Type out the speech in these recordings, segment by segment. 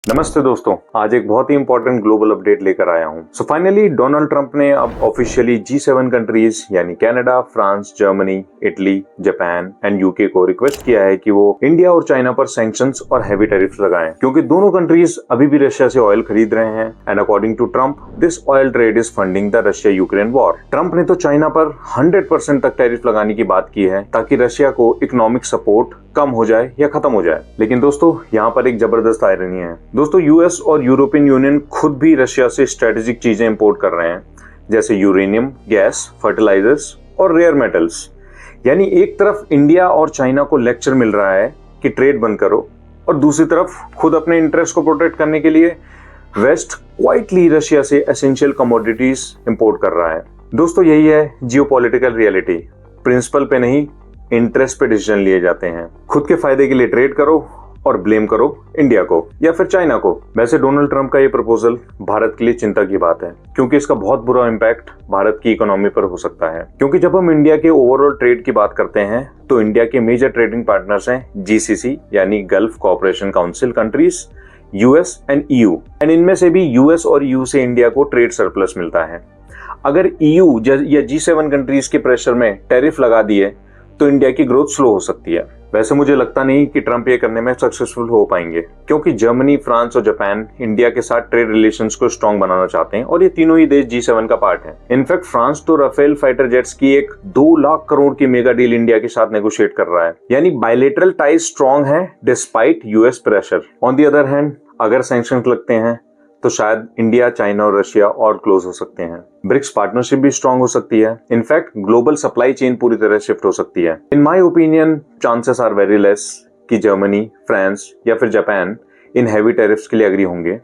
नमस्ते दोस्तों, आज एक बहुत ही इंपॉर्टेंट ग्लोबल अपडेट लेकर आया हूं। सो फाइनली डोनाल्ड ट्रंप ने अब ऑफिशियली G7 कंट्रीज यानी Canada, France, Germany, Italy, Japan and UK को रिक्वेस्ट किया है कि वो इंडिया और चाइना पर सैंक्शंस और हैवी टैरिफ्स लगाएं, क्योंकि दोनों कंट्रीज अभी भी रशिया से ऑयल खरीद रहे हैं and according to Trump this oil trade is funding the Russia Ukraine war. Trump ने तो चाइना पर 100% तक टैरिफ लगाने की बात की है ताकि रशिया को इकोनॉमिक सपोर्ट कम हो जाए या खत्म हो जाए। लेकिन दोस्तों यहाँ पर एक जबरदस्त आयरनी है। दोस्तों यूएस और यूरोपियन यूनियन खुद भी रशिया से स्ट्रेटेजिक चीजें इंपोर्ट कर रहे हैं, जैसे यूरेनियम, गैस, फर्टिलाइजर्स और रेयर मेटल्स। यानी एक तरफ इंडिया और चाइना को लेक्चर मिल रहा है कि ट्रेड बंद करो, और दूसरी तरफ खुद अपने इंटरेस्ट को प्रोटेक्ट करने के लिए वेस्ट क्वाइटली रशिया से एसेंशियल कमोडिटीज इंपोर्ट कर रहा है। दोस्तों यही है जियोपॉलिटिकल रियलिटी। प्रिंसिपल पे नहीं, इंटरेस्ट पे डिसीजन लिए जाते हैं। खुद के फायदे के लिए ट्रेड करो और ब्लेम करो इंडिया को या फिर चाइना को। वैसे डोनाल्ड ट्रंप का ये प्रपोजल भारत के लिए चिंता की बात है, क्योंकि इसका बहुत बुरा इम्पैक्ट भारत की इकोनॉमी पर हो सकता है। क्योंकि जब हम इंडिया के ओवरऑल ट्रेड की बात करते हैं तो इंडिया के मेजर ट्रेडिंग पार्टनर्स हैं GCC यानी gulf cooperation council countries, US and EU, and इनमें से भी US और EU से इंडिया को ट्रेड सरप्लस मिलता है। अगर EU या G7 कंट्रीज के प्रेशर में टैरिफ लगा दिए तो इंडिया की ग्रोथ स्लो हो सकती है। वैसे मुझे लगता नहीं कि ट्रंप ये करने में सक्सेसफुल हो पाएंगे, क्योंकि जर्मनी, फ्रांस और जापान इंडिया के साथ ट्रेड रिलेशंस को स्ट्रॉन्ग बनाना चाहते हैं और ये तीनों ही देश G7 का पार्ट है। इनफैक्ट फ्रांस तो राफेल फाइटर जेट्स की एक 2 लाख करोड़ की मेगा डील इंडिया के साथ नेगोशिएट कर रहा है। यानी बायलेटरल टाइज स्ट्रॉन्ग है despite US pressure. On the other hand अगर सैंक्शंस लगते हैं तो शायद इंडिया, चाइना और रशिया और क्लोज हो सकते हैं। ब्रिक्स पार्टनरशिप भी स्ट्रांग हो सकती है। इनफैक्ट ग्लोबल सप्लाई चेन पूरी तरह शिफ्ट हो सकती है। In my opinion chances are very less कि जर्मनी, फ्रांस या फिर जापान इन हैवी टैरिफ्स के लिए एग्री होंगे,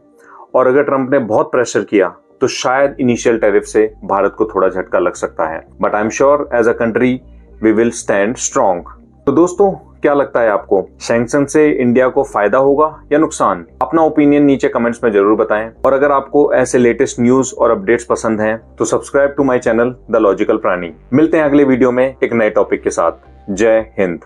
और अगर ट्रंप ने बहुत प्रेशर किया तो शायद इनिशियल टैरिफ से भारत को थोड़ा झटका लग सकता है। But I am sure as a country we will stand strong. तो दोस्तों क्या लगता है आपको, सैंक्शन से इंडिया को फायदा होगा या नुकसान? अपना ओपिनियन नीचे कमेंट्स में जरूर बताएं, और अगर आपको ऐसे लेटेस्ट न्यूज और अपडेट्स पसंद हैं तो subscribe to my channel the logical प्राणी। मिलते हैं अगले वीडियो में एक नए टॉपिक के साथ। जय हिंद।